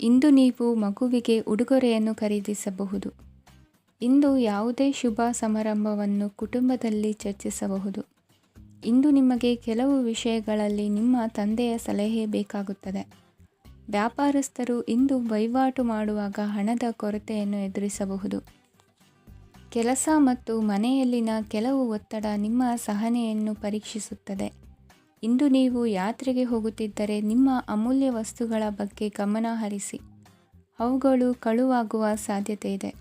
ಇಂದು ನೀವು ಮಗುವಿಗೆ ಉಡುಗೊರೆಯನ್ನು ಖರೀದಿಸಬಹುದು. ಇಂದು ಯಾವುದೇ ಶುಭ ಸಮಾರಂಭವನ್ನು ಕುಟುಂಬದಲ್ಲಿ ಚರ್ಚಿಸಬಹುದು. ಇಂದು ನಿಮಗೆ ಕೆಲವು ವಿಷಯಗಳಲ್ಲಿ ನಿಮ್ಮ ತಂದೆಯ ಸಲಹೆ ಬೇಕಾಗುತ್ತದೆ. ವ್ಯಾಪಾರಸ್ಥರು ಇಂದು ವಹಿವಾಟು ಮಾಡುವಾಗ ಹಣದ ಕೊರತೆಯನ್ನು ಎದುರಿಸಬಹುದು. ಕೆಲಸ ಮತ್ತು ಮನೆಯಲ್ಲಿನ ಕೆಲವು ಒತ್ತಡ ನಿಮ್ಮ ಸಹನೆಯನ್ನು ಪರೀಕ್ಷಿಸುತ್ತದೆ. ಇಂದು ನೀವು ಯಾತ್ರೆಗೆ ಹೋಗುತ್ತಿದ್ದರೆ ನಿಮ್ಮ ಅಮೂಲ್ಯ ವಸ್ತುಗಳ ಬಗ್ಗೆ ಗಮನ ಹರಿಸಿ. ಅವುಗಳು ಕಳುವಾಗುವ ಸಾಧ್ಯತೆ ಇದೆ.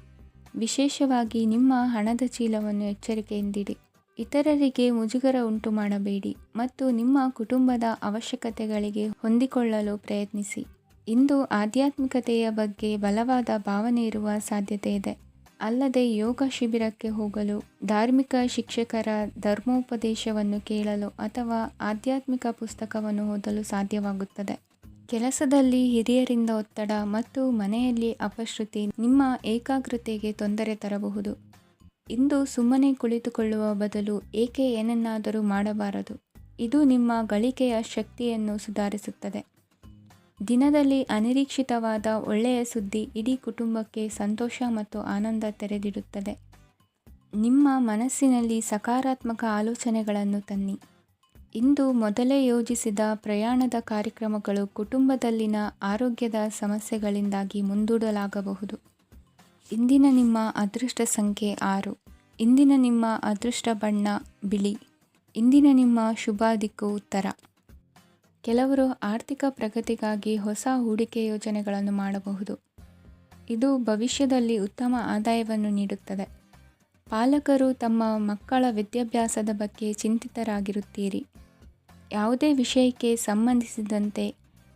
ವಿಶೇಷವಾಗಿ ನಿಮ್ಮ ಹಣದ ಚೀಲವನ್ನು ಎಚ್ಚರಿಕೆಯಿಂದಿಡಿ. ಇತರರಿಗೆ ಮುಜುಗರ ಉಂಟು ಮಾಡಬೇಡಿ ಮತ್ತು ನಿಮ್ಮ ಕುಟುಂಬದ ಅವಶ್ಯಕತೆಗಳಿಗೆ ಹೊಂದಿಕೊಳ್ಳಲು ಪ್ರಯತ್ನಿಸಿ. ಇಂದು ಆಧ್ಯಾತ್ಮಿಕತೆಯ ಬಗ್ಗೆ ಬಲವಾದ ಭಾವನೆ ಇರುವ ಸಾಧ್ಯತೆ ಇದೆ. ಅಲ್ಲದೆ ಯೋಗ ಶಿಬಿರಕ್ಕೆ ಹೋಗಲು, ಧಾರ್ಮಿಕ ಶಿಕ್ಷಕರ ಧರ್ಮೋಪದೇಶವನ್ನು ಕೇಳಲು ಅಥವಾ ಆಧ್ಯಾತ್ಮಿಕ ಪುಸ್ತಕವನ್ನು ಓದಲು ಸಾಧ್ಯವಾಗುತ್ತದೆ. ಕೆಲಸದಲ್ಲಿ ಹಿರಿಯರಿಂದ ಒತ್ತಡ ಮತ್ತು ಮನೆಯಲ್ಲಿ ಅಪಶ್ರುತಿ ನಿಮ್ಮ ಏಕಾಗ್ರತೆಗೆ ತೊಂದರೆ ತರಬಹುದು. ಇಂದು ಸುಮ್ಮನೆ ಕುಳಿತುಕೊಳ್ಳುವ ಬದಲು ಏಕೆ ಏನನ್ನಾದರೂ ಮಾಡಬಾರದು. ಇದು ನಿಮ್ಮ ಗಳಿಕೆಯ ಶಕ್ತಿಯನ್ನು ಸುಧಾರಿಸುತ್ತದೆ. ದಿನದಲ್ಲಿ ಅನಿರೀಕ್ಷಿತವಾದ ಒಳ್ಳೆಯ ಸುದ್ದಿ ಇಡೀ ಕುಟುಂಬಕ್ಕೆ ಸಂತೋಷ ಮತ್ತು ಆನಂದ ತೆರೆದಿಡುತ್ತದೆ. ನಿಮ್ಮ ಮನಸ್ಸಿನಲ್ಲಿ ಸಕಾರಾತ್ಮಕ ಆಲೋಚನೆಗಳನ್ನು ತನ್ನಿ. ಇಂದು ಮೊದಲೇ ಯೋಜಿಸಿದ ಪ್ರಯಾಣದ ಕಾರ್ಯಕ್ರಮಗಳು ಕುಟುಂಬದಲ್ಲಿನ ಆರೋಗ್ಯದ ಸಮಸ್ಯೆಗಳಿಂದಾಗಿ ಮುಂದೂಡಲಾಗಬಹುದು. ಇಂದಿನ ನಿಮ್ಮ ಅದೃಷ್ಟ ಸಂಖ್ಯೆ 6. ಇಂದಿನ ನಿಮ್ಮ ಅದೃಷ್ಟ ಬಣ್ಣ ಬಿಳಿ. ಇಂದಿನ ನಿಮ್ಮ ಶುಭ ದಿಕ್ಕು ಉತ್ತರ. ಕೆಲವರು ಆರ್ಥಿಕ ಪ್ರಗತಿಗಾಗಿ ಹೊಸ ಹೂಡಿಕೆ ಯೋಜನೆಗಳನ್ನು ಮಾಡಬಹುದು. ಇದು ಭವಿಷ್ಯದಲ್ಲಿ ಉತ್ತಮ ಆದಾಯವನ್ನು ನೀಡುತ್ತದೆ. ಪಾಲಕರು ತಮ್ಮ ಮಕ್ಕಳ ವಿದ್ಯಾಭ್ಯಾಸದ ಬಗ್ಗೆ ಚಿಂತಿತರಾಗಿರುತ್ತೀರಿ. ಯಾವುದೇ ವಿಷಯಕ್ಕೆ ಸಂಬಂಧಿಸಿದಂತೆ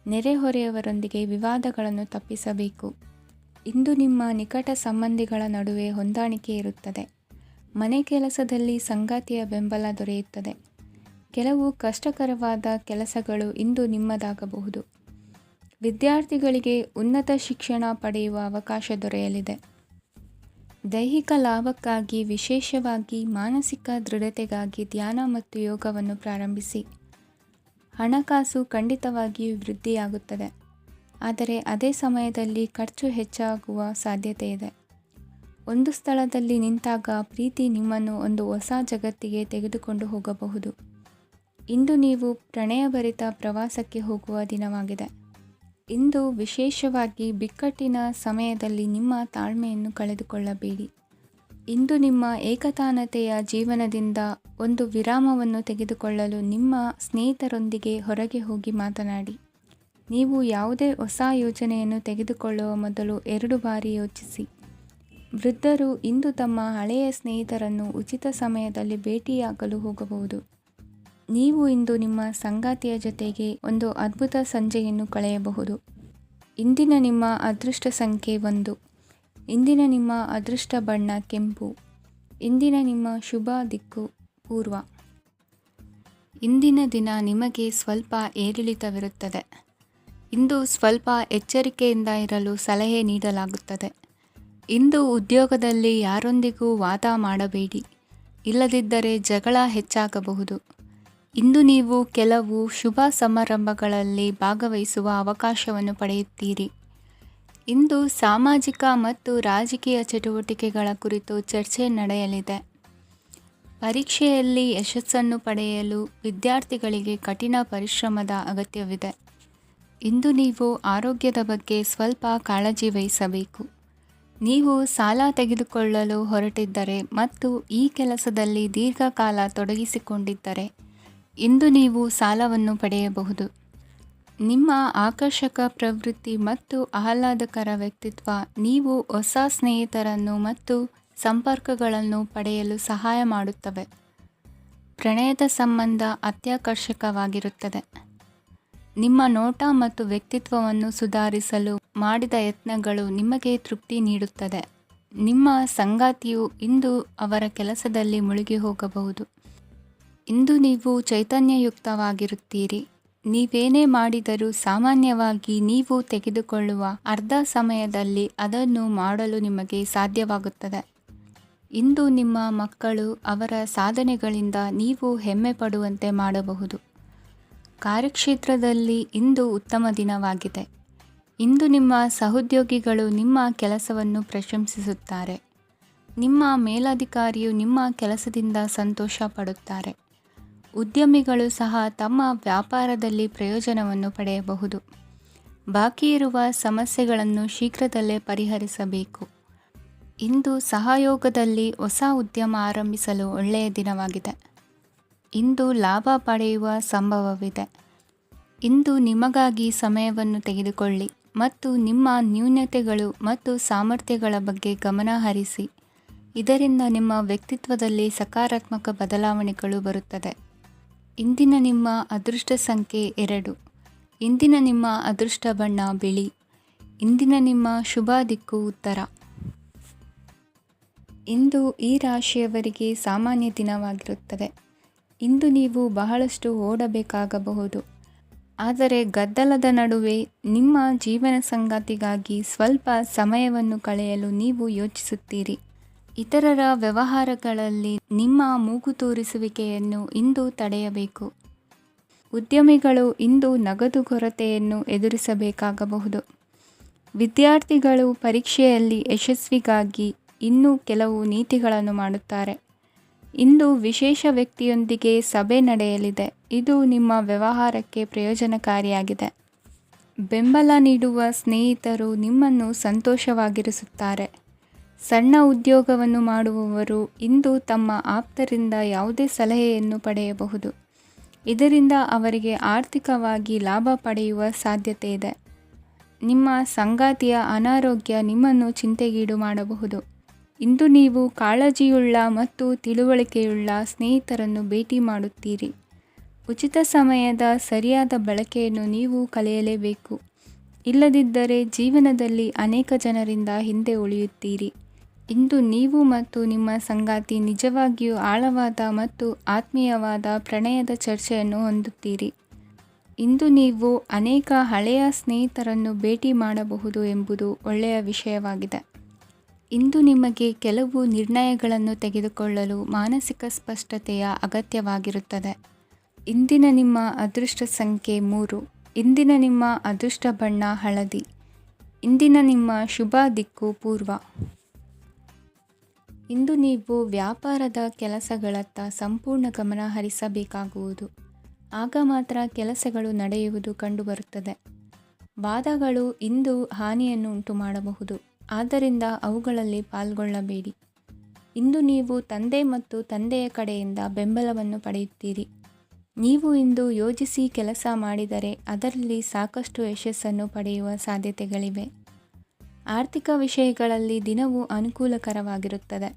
ನೆರೆಹೊರೆಯವರೊಂದಿಗೆ ವಿವಾದಗಳನ್ನು ತಪ್ಪಿಸಬೇಕು. ಇಂದು ನಿಮ್ಮ ನಿಕಟ ಸಂಬಂಧಿಗಳ ನಡುವೆ ಹೊಂದಾಣಿಕೆ ಇರುತ್ತದೆ. ಮನೆ ಕೆಲಸದಲ್ಲಿ ಸಂಗಾತಿಯ ಬೆಂಬಲ ದೊರೆಯುತ್ತದೆ. ಕೆಲವು ಕಷ್ಟಕರವಾದ ಕೆಲಸಗಳು ಇಂದು ನಿಮ್ಮದಾಗಬಹುದು. ವಿದ್ಯಾರ್ಥಿಗಳಿಗೆ ಉನ್ನತ ಶಿಕ್ಷಣ ಪಡೆಯುವ ಅವಕಾಶ ದೊರೆಯಲಿದೆ. ದೈಹಿಕ ಲಾಭಕ್ಕಾಗಿ, ವಿಶೇಷವಾಗಿ ಮಾನಸಿಕ ದೃಢತೆಗಾಗಿ ಧ್ಯಾನ ಮತ್ತು ಯೋಗವನ್ನು ಪ್ರಾರಂಭಿಸಿ. ಹಣಕಾಸು ಖಂಡಿತವಾಗಿಯೂ ವೃದ್ಧಿಯಾಗುತ್ತದೆ, ಆದರೆ ಅದೇ ಸಮಯದಲ್ಲಿ ಖರ್ಚು ಹೆಚ್ಚಾಗುವ ಸಾಧ್ಯತೆ ಇದೆ. ಒಂದು ಸ್ಥಳದಲ್ಲಿ ನಿಂತಾಗ ಪ್ರೀತಿ ನಿಮ್ಮನ್ನು ಒಂದು ಹೊಸ ಜಗತ್ತಿಗೆ ತೆಗೆದುಕೊಂಡು ಹೋಗಬಹುದು. ಇಂದು ನೀವು ಪ್ರಣಯಭರಿತ ಪ್ರವಾಸಕ್ಕೆ ಹೋಗುವ ದಿನವಾಗಿದೆ. ಇಂದು ವಿಶೇಷವಾಗಿ ಬಿಕ್ಕಟ್ಟಿನ ಸಮಯದಲ್ಲಿ ನಿಮ್ಮ ತಾಳ್ಮೆಯನ್ನು ಕಳೆದುಕೊಳ್ಳಬೇಡಿ. ಇಂದು ನಿಮ್ಮ ಏಕತಾನತೆಯ ಜೀವನದಿಂದ ಒಂದು ವಿರಾಮವನ್ನು ತೆಗೆದುಕೊಳ್ಳಲು ನಿಮ್ಮ ಸ್ನೇಹಿತರೊಂದಿಗೆ ಹೊರಗೆ ಹೋಗಿ ಮಾತನಾಡಿ. ನೀವು ಯಾವುದೇ ಹೊಸ ಯೋಜನೆಯನ್ನು ತೆಗೆದುಕೊಳ್ಳುವ ಮೊದಲು 2 ಬಾರಿ ಯೋಚಿಸಿ. ವೃದ್ಧರು ಇಂದು ತಮ್ಮ ಹಳೆಯ ಸ್ನೇಹಿತರನ್ನು ಉಚಿತ ಸಮಯದಲ್ಲಿ ಭೇಟಿಯಾಗಲು ಹೋಗಬಹುದು. ನೀವು ಇಂದು ನಿಮ್ಮ ಸಂಗಾತಿಯ ಜೊತೆಗೆ ಒಂದು ಅದ್ಭುತ ಸಂಜೆಯನ್ನು ಕಳೆಯಬಹುದು. ಇಂದಿನ ನಿಮ್ಮ ಅದೃಷ್ಟ ಸಂಖ್ಯೆ 1. ಇಂದಿನ ನಿಮ್ಮ ಅದೃಷ್ಟ ಬಣ್ಣ ಕೆಂಪು. ಇಂದಿನ ನಿಮ್ಮ ಶುಭ ದಿಕ್ಕು ಪೂರ್ವ. ಇಂದಿನ ದಿನ ನಿಮಗೆ ಸ್ವಲ್ಪ ಏರಿಳಿತವಿರುತ್ತದೆ. ಇಂದು ಸ್ವಲ್ಪ ಎಚ್ಚರಿಕೆಯಿಂದ ಇರಲು ಸಲಹೆ ನೀಡಲಾಗುತ್ತದೆ. ಇಂದು ಉದ್ಯೋಗದಲ್ಲಿ ಯಾರೊಂದಿಗೂ ವಾದ ಮಾಡಬೇಡಿ, ಇಲ್ಲದಿದ್ದರೆ ಜಗಳ ಹೆಚ್ಚಾಗಬಹುದು. ಇಂದು ನೀವು ಕೆಲವು ಶುಭ ಸಮಾರಂಭಗಳಲ್ಲಿ ಭಾಗವಹಿಸುವ ಅವಕಾಶವನ್ನು ಪಡೆಯುತ್ತೀರಿ. ಇಂದು ಸಾಮಾಜಿಕ ಮತ್ತು ರಾಜಕೀಯ ಚಟುವಟಿಕೆಗಳ ಕುರಿತು ಚರ್ಚೆ ನಡೆಯಲಿದೆ. ಪರೀಕ್ಷೆಯಲ್ಲಿ ಯಶಸ್ಸನ್ನು ಪಡೆಯಲು ವಿದ್ಯಾರ್ಥಿಗಳಿಗೆ ಕಠಿಣ ಪರಿಶ್ರಮದ ಅಗತ್ಯವಿದೆ. ಇಂದು ನೀವು ಆರೋಗ್ಯದ ಬಗ್ಗೆ ಸ್ವಲ್ಪ ಕಾಳಜಿ ವಹಿಸಬೇಕು. ನೀವು ಸಾಲ ತೆಗೆದುಕೊಳ್ಳಲು ಹೊರಟಿದ್ದರೆ ಮತ್ತು ಈ ಕೆಲಸದಲ್ಲಿ ದೀರ್ಘಕಾಲ ತೊಡಗಿಸಿಕೊಂಡಿದ್ದರೆ ಇಂದು ನೀವು ಸಾಲವನ್ನು ಪಡೆಯಬಹುದು. ನಿಮ್ಮ ಆಕರ್ಷಕ ಪ್ರವೃತ್ತಿ ಮತ್ತು ಆಹ್ಲಾದಕರ ವ್ಯಕ್ತಿತ್ವ ನೀವು ಹೊಸ ಸ್ನೇಹಿತರನ್ನು ಮತ್ತು ಸಂಪರ್ಕಗಳನ್ನು ಪಡೆಯಲು ಸಹಾಯ ಮಾಡುತ್ತವೆ. ಪ್ರಣಯದ ಸಂಬಂಧ ಅತ್ಯಾಕರ್ಷಕವಾಗಿರುತ್ತದೆ. ನಿಮ್ಮ ನೋಟ ಮತ್ತು ವ್ಯಕ್ತಿತ್ವವನ್ನು ಸುಧಾರಿಸಲು ಮಾಡಿದ ಯತ್ನಗಳು ನಿಮಗೆ ತೃಪ್ತಿ ನೀಡುತ್ತದೆ. ನಿಮ್ಮ ಸಂಗಾತಿಯು ಇಂದು ಅವರ ಕೆಲಸದಲ್ಲಿ ಮುಳುಗಿ ಹೋಗಬಹುದು. ಇಂದು ನೀವು ಚೈತನ್ಯಯುಕ್ತವಾಗಿರುತ್ತೀರಿ. ನೀವೇನೇ ಮಾಡಿದರೂ ಸಾಮಾನ್ಯವಾಗಿ ನೀವು ತೆಗೆದುಕೊಳ್ಳುವ ಅರ್ಧ ಸಮಯದಲ್ಲಿ ಅದನ್ನು ಮಾಡಲು ನಿಮಗೆ ಸಾಧ್ಯವಾಗುತ್ತದೆ. ಇಂದು ನಿಮ್ಮ ಮಕ್ಕಳು ಅವರ ಸಾಧನೆಗಳಿಂದ ನೀವು ಹೆಮ್ಮೆ ಪಡುವಂತೆ ಮಾಡಬಹುದು. ಕಾರ್ಯಕ್ಷೇತ್ರದಲ್ಲಿ ಇಂದು ಉತ್ತಮ ದಿನವಾಗಿದೆ. ಇಂದು ನಿಮ್ಮ ಸಹೋದ್ಯೋಗಿಗಳು ನಿಮ್ಮ ಕೆಲಸವನ್ನು ಪ್ರಶಂಸಿಸುತ್ತಾರೆ. ನಿಮ್ಮ ಮೇಲಧಿಕಾರಿಯು ನಿಮ್ಮ ಕೆಲಸದಿಂದ ಸಂತೋಷ ಪಡುತ್ತಾರೆ. ಉದ್ಯಮಿಗಳು ಸಹ ತಮ್ಮ ವ್ಯಾಪಾರದಲ್ಲಿ ಪ್ರಯೋಜನವನ್ನು ಪಡೆಯಬಹುದು. ಬಾಕಿ ಇರುವ ಸಮಸ್ಯೆಗಳನ್ನು ಶೀಘ್ರದಲ್ಲೇ ಪರಿಹರಿಸಬೇಕು. ಇಂದು ಸಹಯೋಗದಲ್ಲಿ ಹೊಸ ಉದ್ಯಮ ಆರಂಭಿಸಲು ಒಳ್ಳೆಯ ದಿನವಾಗಿದೆ. ಇಂದು ಲಾಭ ಪಡೆಯುವ ಸಂಭವವಿದೆ. ಇಂದು ನಿಮಗಾಗಿ ಸಮಯವನ್ನು ತೆಗೆದುಕೊಳ್ಳಿ ಮತ್ತು ನಿಮ್ಮ ನ್ಯೂನತೆಗಳು ಮತ್ತು ಸಾಮರ್ಥ್ಯಗಳ ಬಗ್ಗೆ ಗಮನ ಹರಿಸಿ. ಇದರಿಂದ ನಿಮ್ಮ ವ್ಯಕ್ತಿತ್ವದಲ್ಲಿ ಸಕಾರಾತ್ಮಕ ಬದಲಾವಣೆಗಳು ಬರುತ್ತದೆ. ಇಂದಿನ ನಿಮ್ಮ ಅದೃಷ್ಟ ಸಂಖ್ಯೆ 2. ಇಂದಿನ ನಿಮ್ಮ ಅದೃಷ್ಟ ಬಣ್ಣ ಬಿಳಿ. ಇಂದಿನ ನಿಮ್ಮ ಶುಭ ದಿಕ್ಕು ಉತ್ತರ. ಇಂದು ಈ ರಾಶಿಯವರಿಗೆ ಸಾಮಾನ್ಯ ದಿನವಾಗಿರುತ್ತದೆ. ಇಂದು ನೀವು ಬಹಳಷ್ಟು ಓಡಬೇಕಾಗಬಹುದು. ಆದರೆ ಗದ್ದಲದ ನಡುವೆ ನಿಮ್ಮ ಜೀವನ ಸಂಗಾತಿಗಾಗಿ ಸ್ವಲ್ಪ ಸಮಯವನ್ನು ಕಳೆಯಲು ನೀವು ಯೋಚಿಸುತ್ತೀರಿ. ಇತರರ ವ್ಯವಹಾರಗಳಲ್ಲಿ ನಿಮ್ಮ ಮೂಗು ತೂರಿಸುವಿಕೆಯನ್ನು ಇಂದು ತಡೆಯಬೇಕು. ಉದ್ಯಮಿಗಳು ಇಂದು ನಗದು ಕೊರತೆಯನ್ನು ಎದುರಿಸಬೇಕಾಗಬಹುದು. ವಿದ್ಯಾರ್ಥಿಗಳು ಪರೀಕ್ಷೆಯಲ್ಲಿ ಯಶಸ್ವಿಗಾಗಿ ಇನ್ನೂ ಕೆಲವು ನೀತಿಗಳನ್ನು ಮಾಡುತ್ತಾರೆ. ಇಂದು ವಿಶೇಷ ವ್ಯಕ್ತಿಯೊಂದಿಗೆ ಸಭೆ ನಡೆಯಲಿದೆ. ಇದು ನಿಮ್ಮ ವ್ಯವಹಾರಕ್ಕೆ ಪ್ರಯೋಜನಕಾರಿಯಾಗಿದೆ. ಬೆಂಬಲ ನೀಡುವ ಸ್ನೇಹಿತರು ನಿಮ್ಮನ್ನು ಸಂತೋಷವಾಗಿರಿಸುತ್ತಾರೆ. ಸಣ್ಣ ಉದ್ಯೋಗವನ್ನು ಮಾಡುವವರು ಇಂದು ತಮ್ಮ ಆಪ್ತರಿಂದ ಯಾವುದೇ ಸಲಹೆಯನ್ನು ಪಡೆಯಬಹುದು. ಇದರಿಂದ ಅವರಿಗೆ ಆರ್ಥಿಕವಾಗಿ ಲಾಭ ಪಡೆಯುವ ಸಾಧ್ಯತೆ ಇದೆ. ನಿಮ್ಮ ಸಂಗಾತಿಯ ಅನಾರೋಗ್ಯ ನಿಮ್ಮನ್ನು ಚಿಂತೆಗೀಡು ಮಾಡಬಹುದು. ಇಂದು ನೀವು ಕಾಳಜಿಯುಳ್ಳ ಮತ್ತು ತಿಳುವಳಿಕೆಯುಳ್ಳ ಸ್ನೇಹಿತರನ್ನು ಭೇಟಿ ಮಾಡುತ್ತೀರಿ. ಉಚಿತ ಸಮಯದ ಸರಿಯಾದ ಬಳಕೆಯನ್ನು ನೀವು ಕಲಿಯಲೇಬೇಕು. ಇಲ್ಲದಿದ್ದರೆ ಜೀವನದಲ್ಲಿ ಅನೇಕ ಜನರಿಂದ ಹಿಂದೆ ಉಳಿಯುತ್ತೀರಿ. ಇಂದು ನೀವು ಮತ್ತು ನಿಮ್ಮ ಸಂಗಾತಿ ನಿಜವಾಗಿಯೂ ಆಳವಾದ ಮತ್ತು ಆತ್ಮೀಯವಾದ ಪ್ರಣಯದ ಚರ್ಚೆಯನ್ನು ಹೊಂದುತ್ತೀರಿ. ಇಂದು ನೀವು ಅನೇಕ ಹಳೆಯ ಸ್ನೇಹಿತರನ್ನು ಭೇಟಿ ಮಾಡಬಹುದು ಎಂಬುದು ಒಳ್ಳೆಯ ವಿಷಯವಾಗಿದೆ. ಇಂದು ನಿಮಗೆ ಕೆಲವು ನಿರ್ಣಯಗಳನ್ನು ತೆಗೆದುಕೊಳ್ಳಲು ಮಾನಸಿಕ ಸ್ಪಷ್ಟತೆಯ ಅಗತ್ಯವಾಗಿರುತ್ತದೆ. ಇಂದಿನ ನಿಮ್ಮ ಅದೃಷ್ಟ ಸಂಖ್ಯೆ 3. ಇಂದಿನ ನಿಮ್ಮ ಅದೃಷ್ಟ ಬಣ್ಣ ಹಳದಿ. ಇಂದಿನ ನಿಮ್ಮ ಶುಭ ದಿಕ್ಕು ಪೂರ್ವ. ಇಂದು ನೀವು ವ್ಯಾಪಾರದ ಕೆಲಸಗಳತ್ತ ಸಂಪೂರ್ಣ ಗಮನ ಹರಿಸಬೇಕಾಗುವುದು. ಆಗ ಮಾತ್ರ ಕೆಲಸಗಳು ನಡೆಯುವುದು ಕಂಡುಬರುತ್ತದೆ. ವಾದಗಳು ಇಂದು ಹಾನಿಯನ್ನು ಉಂಟು ಮಾಡಬಹುದು. ಆದ್ದರಿಂದ ಅವುಗಳಲ್ಲಿ ಪಾಲ್ಗೊಳ್ಳಬೇಡಿ. ಇಂದು ನೀವು ತಂದೆ ಮತ್ತು ತಂದೆಯ ಕಡೆಯಿಂದ ಬೆಂಬಲವನ್ನು ಪಡೆಯುತ್ತೀರಿ. ನೀವು ಇಂದು ಯೋಜಿಸಿ ಕೆಲಸ ಮಾಡಿದರೆ ಅದರಲ್ಲಿ ಸಾಕಷ್ಟು ಯಶಸ್ಸನ್ನು ಪಡೆಯುವ ಸಾಧ್ಯತೆಗಳಿವೆ. ಆರ್ಥಿಕ ವಿಷಯಗಳಲ್ಲಿ ದಿನವು ಅನುಕೂಲಕರವಾಗಿರುತ್ತದೆ.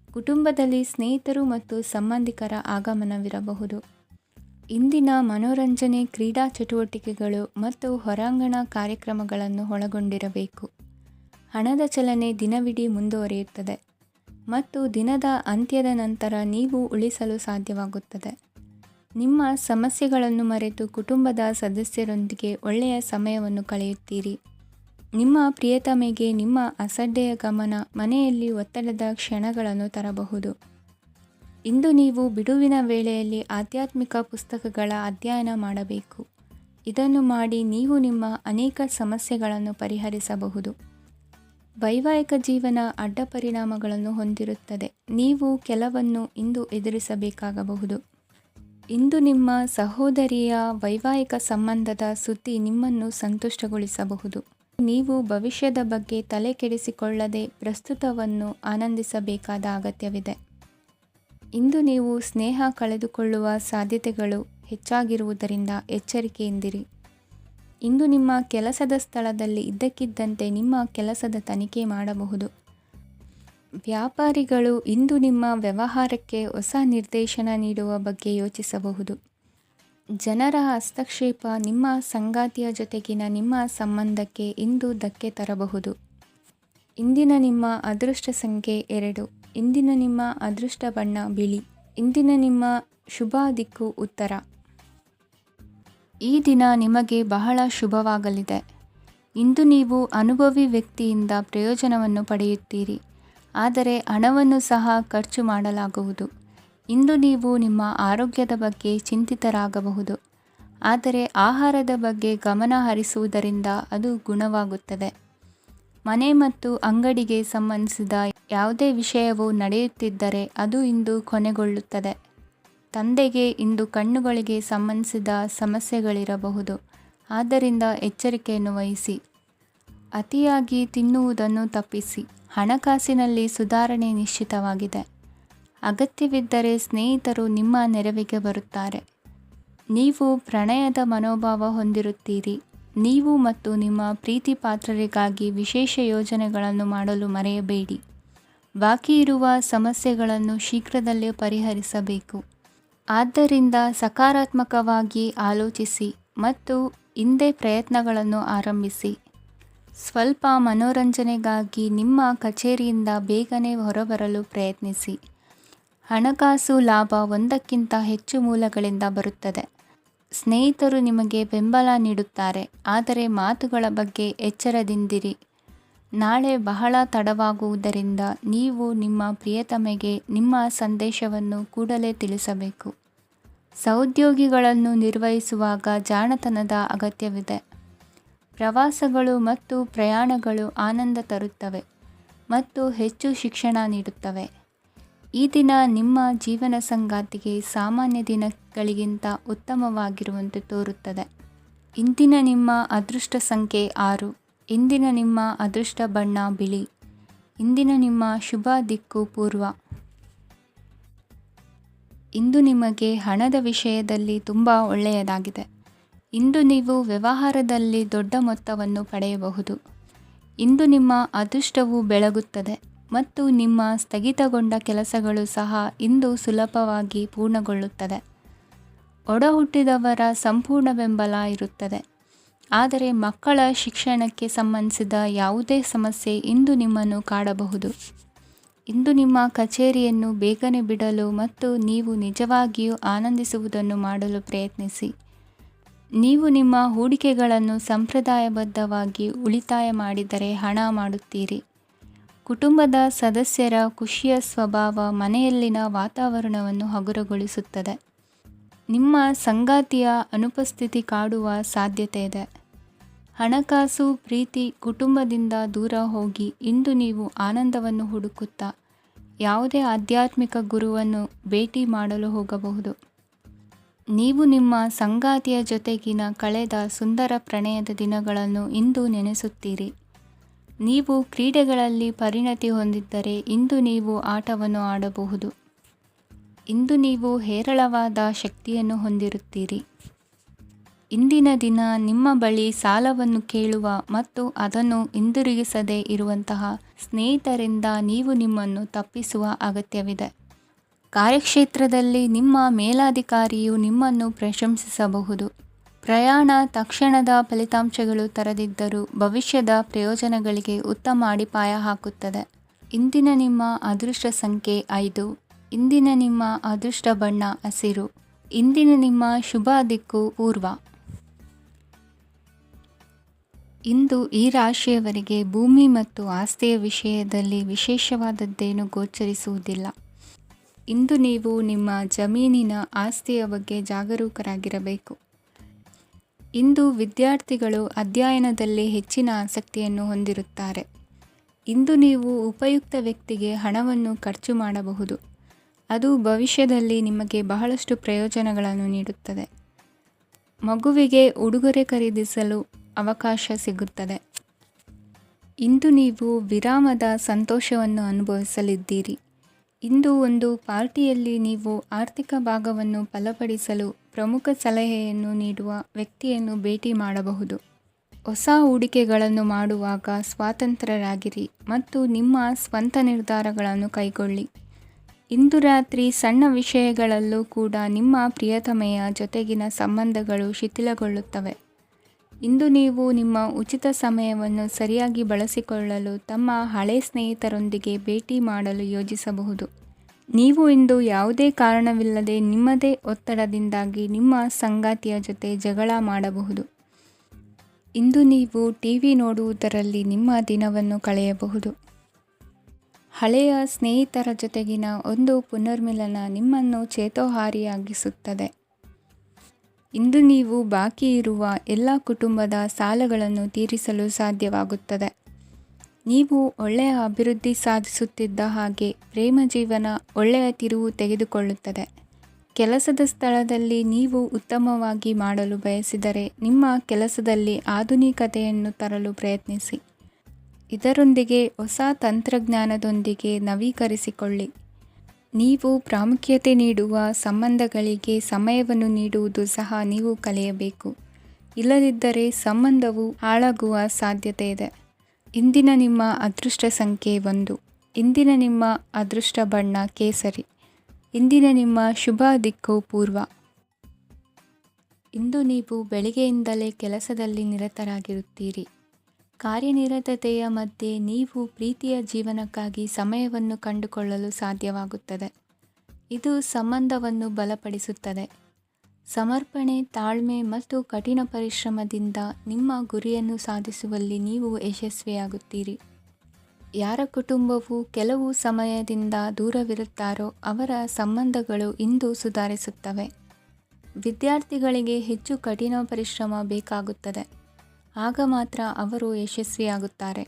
ಕುಟುಂಬದಲ್ಲಿ ಸ್ನೇಹಿತರು ಮತ್ತು ಸಂಬಂಧಿಕರ ಆಗಮನವಿರಬಹುದು. ಇಂದಿನ ಮನೋರಂಜನೆ ಕ್ರೀಡಾ ಚಟುವಟಿಕೆಗಳು ಮತ್ತು ಹೊರಾಂಗಣ ಕಾರ್ಯಕ್ರಮಗಳನ್ನು ಒಳಗೊಂಡಿರಬೇಕು. ಹಣದ ಚಲನೆ ದಿನವಿಡೀ ಮುಂದುವರಿಯುತ್ತದೆ ಮತ್ತು ದಿನದ ಅಂತ್ಯದ ನಂತರ ನೀವು ಉಳಿಸಲು ಸಾಧ್ಯವಾಗುತ್ತದೆ. ನಿಮ್ಮ ಸಮಸ್ಯೆಗಳನ್ನು ಮರೆತು ಕುಟುಂಬದ ಸದಸ್ಯರೊಂದಿಗೆ ಒಳ್ಳೆಯ ಸಮಯವನ್ನು ಕಳೆಯುತ್ತೀರಿ. ನಿಮ್ಮ ಪ್ರಿಯತಮೆಗೆ ನಿಮ್ಮ ಅಸಡ್ಡೆಯ ಗಮನ ಮನೆಯಲ್ಲಿ ಒತ್ತಡದ ಕ್ಷಣಗಳನ್ನು ತರಬಹುದು. ಇಂದು ನೀವು ಬಿಡುವಿನ ವೇಳೆಯಲ್ಲಿ ಆಧ್ಯಾತ್ಮಿಕ ಪುಸ್ತಕಗಳ ಅಧ್ಯಯನ ಮಾಡಬೇಕು. ಇದನ್ನು ಮಾಡಿ ನೀವು ನಿಮ್ಮ ಅನೇಕ ಸಮಸ್ಯೆಗಳನ್ನು ಪರಿಹರಿಸಬಹುದು. ವೈವಾಹಿಕ ಜೀವನ ಅಡ್ಡ ಪರಿಣಾಮಗಳನ್ನು ಹೊಂದಿರುತ್ತದೆ. ನೀವು ಕೆಲವನ್ನು ಇಂದು ಎದುರಿಸಬೇಕಾಗಬಹುದು. ಇಂದು ನಿಮ್ಮ ಸಹೋದರಿಯ ವೈವಾಹಿಕ ಸಂಬಂಧದ ಸುದ್ದಿ ನಿಮ್ಮನ್ನು ಸಂತುಷ್ಟಗೊಳಿಸಬಹುದು. ನೀವು ಭವಿಷ್ಯದ ಬಗ್ಗೆ ತಲೆ ಕೆಡಿಸಿಕೊಳ್ಳದೆ ಪ್ರಸ್ತುತವನ್ನು ಆನಂದಿಸಬೇಕಾದ ಅಗತ್ಯವಿದೆ. ಇಂದು ನೀವು ಸ್ನೇಹ ಕಳೆದುಕೊಳ್ಳುವ ಸಾಧ್ಯತೆಗಳು ಹೆಚ್ಚಾಗಿರುವುದರಿಂದ ಎಚ್ಚರಿಕೆಯಿಂದಿರಿ. ಇಂದು ನಿಮ್ಮ ಕೆಲಸದ ಸ್ಥಳದಲ್ಲಿ ಇದ್ದಕ್ಕಿದ್ದಂತೆ ನಿಮ್ಮ ಕೆಲಸದ ತನಿಖೆ ಮಾಡಬಹುದು. ವ್ಯಾಪಾರಿಗಳು ಇಂದು ನಿಮ್ಮ ವ್ಯವಹಾರಕ್ಕೆ ಹೊಸ ನಿರ್ದೇಶನ ನೀಡುವ ಬಗ್ಗೆ ಯೋಚಿಸಬಹುದು. ಜನರ ಹಸ್ತಕ್ಷೇಪ ನಿಮ್ಮ ಸಂಗಾತಿಯ ಜೊತೆಗಿನ ನಿಮ್ಮ ಸಂಬಂಧಕ್ಕೆ ಇಂದು ಧಕ್ಕೆ ತರಬಹುದು. ಇಂದಿನ ನಿಮ್ಮ ಅದೃಷ್ಟ ಸಂಖ್ಯೆ 2. ಇಂದಿನ ನಿಮ್ಮ ಅದೃಷ್ಟ ಬಣ್ಣ ಬಿಳಿ. ಇಂದಿನ ನಿಮ್ಮ ಶುಭ ದಿಕ್ಕು ಉತ್ತರ. ಈ ದಿನ ನಿಮಗೆ ಬಹಳ ಶುಭವಾಗಲಿದೆ. ಇಂದು ನೀವು ಅನುಭವಿ ವ್ಯಕ್ತಿಯಿಂದ ಪ್ರಯೋಜನವನ್ನು ಪಡೆಯುತ್ತೀರಿ. ಆದರೆ ಹಣವನ್ನು ಸಹ ಖರ್ಚು ಮಾಡಲಾಗುವುದು. ಇಂದು ನೀವು ನಿಮ್ಮ ಆರೋಗ್ಯದ ಬಗ್ಗೆ ಚಿಂತಿತರಾಗಬಹುದು. ಆದರೆ ಆಹಾರದ ಬಗ್ಗೆ ಗಮನ ಹರಿಸುವುದರಿಂದ ಅದು ಗುಣವಾಗುತ್ತದೆ. ಮನೆ ಮತ್ತು ಅಂಗಡಿಗೆ ಸಂಬಂಧಿಸಿದ ಯಾವುದೇ ವಿಷಯವು ನಡೆಯುತ್ತಿದ್ದರೆ ಅದು ಇಂದು ಕೊನೆಗೊಳ್ಳುತ್ತದೆ. ತಂದೆಗೆ ಇಂದು ಕಣ್ಣುಗಳಿಗೆ ಸಂಬಂಧಿಸಿದ ಸಮಸ್ಯೆಗಳಿರಬಹುದು, ಆದ್ದರಿಂದ ಎಚ್ಚರಿಕೆಯನ್ನು ವಹಿಸಿ. ಅತಿಯಾಗಿ ತಿನ್ನುವುದನ್ನು ತಪ್ಪಿಸಿ. ಹಣಕಾಸಿನಲ್ಲಿ ಸುಧಾರಣೆ ನಿಶ್ಚಿತವಾಗಿದೆ. ಅಗತ್ಯವಿದ್ದರೆ ಸ್ನೇಹಿತರು ನಿಮ್ಮ ನೆರವಿಗೆ ಬರುತ್ತಾರೆ. ನೀವು ಪ್ರಣಯದ ಮನೋಭಾವ ಹೊಂದಿರುತ್ತೀರಿ. ನೀವು ಮತ್ತು ನಿಮ್ಮ ಪ್ರೀತಿ ಪಾತ್ರರಿಗಾಗಿ ವಿಶೇಷ ಯೋಜನೆಗಳನ್ನು ಮಾಡಲು ಮರೆಯಬೇಡಿ. ಬಾಕಿ ಇರುವ ಸಮಸ್ಯೆಗಳನ್ನು ಶೀಘ್ರದಲ್ಲೇ ಪರಿಹರಿಸಬೇಕು. ಆದ್ದರಿಂದ ಸಕಾರಾತ್ಮಕವಾಗಿ ಆಲೋಚಿಸಿ ಮತ್ತು ಇಂದೇ ಪ್ರಯತ್ನಗಳನ್ನು ಆರಂಭಿಸಿ. ಸ್ವಲ್ಪ ಮನೋರಂಜನೆಗಾಗಿ ನಿಮ್ಮ ಕಚೇರಿಯಿಂದ ಬೇಗನೆ ಹೊರಬರಲು ಪ್ರಯತ್ನಿಸಿ. ಹಣಕಾಸು ಲಾಭ ಒಂದಕ್ಕಿಂತ ಹೆಚ್ಚು ಮೂಲಗಳಿಂದ ಬರುತ್ತದೆ. ಸ್ನೇಹಿತರು ನಿಮಗೆ ಬೆಂಬಲ ನೀಡುತ್ತಾರೆ, ಆದರೆ ಮಾತುಗಳ ಬಗ್ಗೆ ಎಚ್ಚರದಿಂದಿರಿ. ನಾಳೆ ಬಹಳ ತಡವಾಗುವುದರಿಂದ ನೀವು ನಿಮ್ಮ ಪ್ರಿಯತಮೆಗೆ ನಿಮ್ಮ ಸಂದೇಶವನ್ನು ಕೂಡಲೇ ತಿಳಿಸಬೇಕು. ಸಹೋದ್ಯೋಗಿಗಳನ್ನು ನಿರ್ವಹಿಸುವಾಗ ಜಾಣತನದ ಅಗತ್ಯವಿದೆ. ಪ್ರವಾಸಗಳು ಮತ್ತು ಪ್ರಯಾಣಗಳು ಆನಂದ ತರುತ್ತವೆ ಮತ್ತು ಹೆಚ್ಚು ಶಿಕ್ಷಣ ನೀಡುತ್ತವೆ. ಈ ದಿನ ನಿಮ್ಮ ಜೀವನ ಸಂಗಾತಿಗೆ ಸಾಮಾನ್ಯ ದಿನಗಳಿಗಿಂತ ಉತ್ತಮವಾಗಿರುವಂತೆ ತೋರುತ್ತದೆ. ಇಂದಿನ ನಿಮ್ಮ ಅದೃಷ್ಟ ಸಂಖ್ಯೆ 6. ಇಂದಿನ ನಿಮ್ಮ ಅದೃಷ್ಟ ಬಣ್ಣ ಬಿಳಿ. ಇಂದಿನ ನಿಮ್ಮ ಶುಭ ದಿಕ್ಕು ಪೂರ್ವ. ಇಂದು ನಿಮಗೆ ಹಣದ ವಿಷಯದಲ್ಲಿ ತುಂಬ ಒಳ್ಳೆಯದಾಗಿದೆ. ಇಂದು ನೀವು ವ್ಯವಹಾರದಲ್ಲಿ ದೊಡ್ಡ ಮೊತ್ತವನ್ನು ಪಡೆಯಬಹುದು. ಇಂದು ನಿಮ್ಮ ಅದೃಷ್ಟವು ಬೆಳಗುತ್ತದೆ ಮತ್ತು ನಿಮ್ಮ ಸ್ಥಗಿತಗೊಂಡ ಕೆಲಸಗಳು ಸಹ ಇಂದು ಸುಲಭವಾಗಿ ಪೂರ್ಣಗೊಳ್ಳುತ್ತದೆ. ಒಡಹುಟ್ಟಿದವರ ಸಂಪೂರ್ಣ ಬೆಂಬಲ ಇರುತ್ತದೆ. ಆದರೆ ಮಕ್ಕಳ ಶಿಕ್ಷಣಕ್ಕೆ ಸಂಬಂಧಿಸಿದ ಯಾವುದೇ ಸಮಸ್ಯೆ ಇಂದು ನಿಮ್ಮನ್ನು ಕಾಡಬಹುದು. ಇಂದು ನಿಮ್ಮ ಕಚೇರಿಯನ್ನು ಬೇಗನೆ ಬಿಡಲು ಮತ್ತು ನೀವು ನಿಜವಾಗಿಯೂ ಆನಂದಿಸುವುದನ್ನು ಮಾಡಲು ಪ್ರಯತ್ನಿಸಿ. ನೀವು ನಿಮ್ಮ ಹೂಡಿಕೆಗಳನ್ನು ಸಂಪ್ರದಾಯಬದ್ಧವಾಗಿ ಉಳಿತಾಯ ಮಾಡಿದರೆ ಹಣ ಮಾಡುತ್ತೀರಿ. ಕುಟುಂಬದ ಸದಸ್ಯರ ಖುಷಿಯ ಸ್ವಭಾವ ಮನೆಯಲ್ಲಿನ ವಾತಾವರಣವನ್ನು ಹಗುರಗೊಳಿಸುತ್ತದೆ. ನಿಮ್ಮ ಸಂಗಾತಿಯ ಅನುಪಸ್ಥಿತಿ ಕಾಡುವ ಸಾಧ್ಯತೆ ಇದೆ. ಹಣಕಾಸು, ಪ್ರೀತಿ, ಕುಟುಂಬದಿಂದ ದೂರ ಹೋಗಿ ಇಂದು ನೀವು ಆನಂದವನ್ನು ಹುಡುಕುತ್ತಾ ಯಾವುದೇ ಆಧ್ಯಾತ್ಮಿಕ ಗುರುವನ್ನು ಭೇಟಿ ಮಾಡಲು ಹೋಗಬಹುದು. ನೀವು ನಿಮ್ಮ ಸಂಗಾತಿಯ ಜೊತೆಗಿನ ಕಳೆದ ಸುಂದರ ಪ್ರಣಯದ ದಿನಗಳನ್ನು ಇಂದು ನೆನೆಸುತ್ತೀರಿ. ನೀವು ಕ್ರೀಡೆಗಳಲ್ಲಿ ಪರಿಣತಿ ಹೊಂದಿದ್ದರೆ ಇಂದು ನೀವು ಆಟವನ್ನು ಆಡಬಹುದು. ಇಂದು ನೀವು ಹೇರಳವಾದ ಶಕ್ತಿಯನ್ನು ಹೊಂದಿರುತ್ತೀರಿ. ಇಂದಿನ ದಿನ ನಿಮ್ಮ ಬಳಿ ಸಾಲವನ್ನು ಕೇಳುವ ಮತ್ತು ಅದನ್ನು ಹಿಂದಿರುಗಿಸದೇ ಇರುವಂತಹ ಸ್ನೇಹಿತರಿಂದ ನೀವು ನಿಮ್ಮನ್ನು ತಪ್ಪಿಸುವ ಅಗತ್ಯವಿದೆ. ಕಾರ್ಯಕ್ಷೇತ್ರದಲ್ಲಿ ನಿಮ್ಮ ಮೇಲಾಧಿಕಾರಿಯು ನಿಮ್ಮನ್ನು ಪ್ರಶಂಸಿಸಬಹುದು. ಪ್ರಯಾಣ ತಕ್ಷಣದ ಫಲಿತಾಂಶಗಳು ತರದಿದ್ದರೂ ಭವಿಷ್ಯದ ಪ್ರಯೋಜನಗಳಿಗೆ ಉತ್ತಮ ಅಡಿಪಾಯ ಹಾಕುತ್ತದೆ. ಇಂದಿನ ನಿಮ್ಮ ಅದೃಷ್ಟ ಸಂಖ್ಯೆ 5. ಇಂದಿನ ನಿಮ್ಮ ಅದೃಷ್ಟ ಬಣ್ಣ ಹಸಿರು. ಇಂದಿನ ನಿಮ್ಮ ಶುಭ ದಿಕ್ಕು ಪೂರ್ವ. ಇಂದು ಈ ರಾಶಿಯವರಿಗೆ ಭೂಮಿ ಮತ್ತು ಆಸ್ತಿಯ ವಿಷಯದಲ್ಲಿ ವಿಶೇಷವಾದದ್ದೇನು ಗೋಚರಿಸುವುದಿಲ್ಲ. ಇಂದು ನೀವು ನಿಮ್ಮ ಜಮೀನಿನ ಆಸ್ತಿಯ ಬಗ್ಗೆ ಜಾಗರೂಕರಾಗಿರಬೇಕು. ಇಂದು ವಿದ್ಯಾರ್ಥಿಗಳು ಅಧ್ಯಯನದಲ್ಲಿ ಹೆಚ್ಚಿನ ಆಸಕ್ತಿಯನ್ನು ಹೊಂದಿರುತ್ತಾರೆ. ಇಂದು ನೀವು ಉಪಯುಕ್ತ ವ್ಯಕ್ತಿಗೆ ಹಣವನ್ನು ಖರ್ಚು ಮಾಡಬಹುದು. ಅದು ಭವಿಷ್ಯದಲ್ಲಿ ನಿಮಗೆ ಬಹಳಷ್ಟು ಪ್ರಯೋಜನಗಳನ್ನು ನೀಡುತ್ತದೆ. ಮಗುವಿಗೆ ಉಡುಗೊರೆ ಖರೀದಿಸಲು ಅವಕಾಶ ಸಿಗುತ್ತದೆ. ಇಂದು ನೀವು ವಿರಾಮದ ಸಂತೋಷವನ್ನು ಅನುಭವಿಸಲಿದ್ದೀರಿ. ಇಂದು ಒಂದು ಪಾರ್ಟಿಯಲ್ಲಿ ನೀವು ಆರ್ಥಿಕ ಭಾಗವನ್ನು ಬಲಪಡಿಸಲು ಪ್ರಮುಖ ಸಲಹೆಯನ್ನು ನೀಡುವ ವ್ಯಕ್ತಿಯನ್ನು ಭೇಟಿ ಮಾಡಬಹುದು. ಹೊಸ ಹೂಡಿಕೆಗಳನ್ನು ಮಾಡುವಾಗ ಸ್ವತಂತ್ರರಾಗಿರಿ ಮತ್ತು ನಿಮ್ಮ ಸ್ವಂತ ನಿರ್ಧಾರಗಳನ್ನು ಕೈಗೊಳ್ಳಿ. ಇಂದು ರಾತ್ರಿ ಸಣ್ಣ ವಿಷಯಗಳಲ್ಲೂ ಕೂಡ ನಿಮ್ಮ ಪ್ರಿಯತಮೆಯ ಜೊತೆಗಿನ ಸಂಬಂಧಗಳು ಶಿಥಿಲಗೊಳ್ಳುತ್ತವೆ. ಇಂದು ನೀವು ನಿಮ್ಮ ಉಚಿತ ಸಮಯವನ್ನು ಸರಿಯಾಗಿ ಬಳಸಿಕೊಳ್ಳಲು ತಮ್ಮ ಹಳೆ ಸ್ನೇಹಿತರೊಂದಿಗೆ ಭೇಟಿ ಮಾಡಲು ಯೋಜಿಸಬಹುದು. ನೀವು ಇಂದು ಯಾವುದೇ ಕಾರಣವಿಲ್ಲದೆ ನಿಮ್ಮದೇ ಒತ್ತಡದಿಂದಾಗಿ ನಿಮ್ಮ ಸಂಗಾತಿಯ ಜೊತೆ ಜಗಳ ಮಾಡಬಹುದು. ಇಂದು ನೀವು ಟಿವಿ ನೋಡುವುದರಲ್ಲಿ ನಿಮ್ಮ ದಿನವನ್ನು ಕಳೆಯಬಹುದು. ಹಳೆಯ ಸ್ನೇಹಿತರ ಜೊತೆಗಿನ ಒಂದು ಪುನರ್ಮಿಲನ ನಿಮ್ಮನ್ನು ಚೇತೋಹಾರಿಯಾಗಿಸುತ್ತದೆ. ಇಂದು ನೀವು ಬಾಕಿ ಇರುವ ಎಲ್ಲ ಕುಟುಂಬದ ಸಾಲಗಳನ್ನು ತೀರಿಸಲು ಸಾಧ್ಯವಾಗುತ್ತದೆ. ನೀವು ಒಳ್ಳೆಯ ಅಭಿವೃದ್ಧಿ ಸಾಧಿಸುತ್ತಿದ್ದ ಹಾಗೆ ಪ್ರೇಮ ಜೀವನ ಒಳ್ಳೆಯ ತಿರುವು ತೆಗೆದುಕೊಳ್ಳುತ್ತದೆ. ಕೆಲಸದ ಸ್ಥಳದಲ್ಲಿ ನೀವು ಉತ್ತಮವಾಗಿ ಮಾಡಲು ಬಯಸಿದರೆ ನಿಮ್ಮ ಕೆಲಸದಲ್ಲಿ ಆಧುನಿಕತೆಯನ್ನು ತರಲು ಪ್ರಯತ್ನಿಸಿ. ಇದರೊಂದಿಗೆ ಹೊಸ ತಂತ್ರಜ್ಞಾನದೊಂದಿಗೆ ನವೀಕರಿಸಿಕೊಳ್ಳಿ. ನೀವು ಪ್ರಾಮುಖ್ಯತೆ ನೀಡುವ ಸಂಬಂಧಗಳಿಗೆ ಸಮಯವನ್ನು ನೀಡುವುದು ಸಹ ನೀವು ಕಲಿಯಬೇಕು. ಇಲ್ಲದಿದ್ದರೆ ಸಂಬಂಧವು ಹಾಳಾಗುವ ಸಾಧ್ಯತೆ ಇದೆ. ಇಂದಿನ ನಿಮ್ಮ ಅದೃಷ್ಟ ಸಂಖ್ಯೆ 1. ಇಂದಿನ ನಿಮ್ಮ ಅದೃಷ್ಟ ಬಣ್ಣ ಕೇಸರಿ. ಇಂದಿನ ನಿಮ್ಮ ಶುಭ ದಿಕ್ಕು ಪೂರ್ವ. ಇಂದು ನೀವು ಬೆಳಿಗ್ಗೆಯಿಂದಲೇ ಕೆಲಸದಲ್ಲಿ ನಿರತರಾಗಿರುತ್ತೀರಿ. ಕಾರ್ಯನಿರತತೆಯ ಮಧ್ಯೆ ನೀವು ಪ್ರೀತಿಯ ಜೀವನಕ್ಕಾಗಿ ಸಮಯವನ್ನು ಕಂಡುಕೊಳ್ಳಲು ಸಾಧ್ಯವಾಗುತ್ತದೆ. ಇದು ಸಂಬಂಧವನ್ನು ಬಲಪಡಿಸುತ್ತದೆ. ಸಮರ್ಪಣೆ, ತಾಳ್ಮೆ ಮತ್ತು ಕಠಿಣ ಪರಿಶ್ರಮದಿಂದ ನಿಮ್ಮ ಗುರಿಯನ್ನು ಸಾಧಿಸುವಲ್ಲಿ ನೀವು ಯಶಸ್ವಿಯಾಗುತ್ತೀರಿ. ಯಾರ ಕುಟುಂಬವು ಕೆಲವು ಸಮಯದಿಂದ ದೂರವಿರುತ್ತಾರೋ ಅವರ ಸಂಬಂಧಗಳು ಇಂದು ಸುಧಾರಿಸುತ್ತವೆ. ವಿದ್ಯಾರ್ಥಿಗಳಿಗೆ ಹೆಚ್ಚು ಕಠಿಣ ಪರಿಶ್ರಮ ಬೇಕಾಗುತ್ತದೆ. ಆಗ ಮಾತ್ರ ಅವರು ಯಶಸ್ವಿಯಾಗುತ್ತಾರೆ.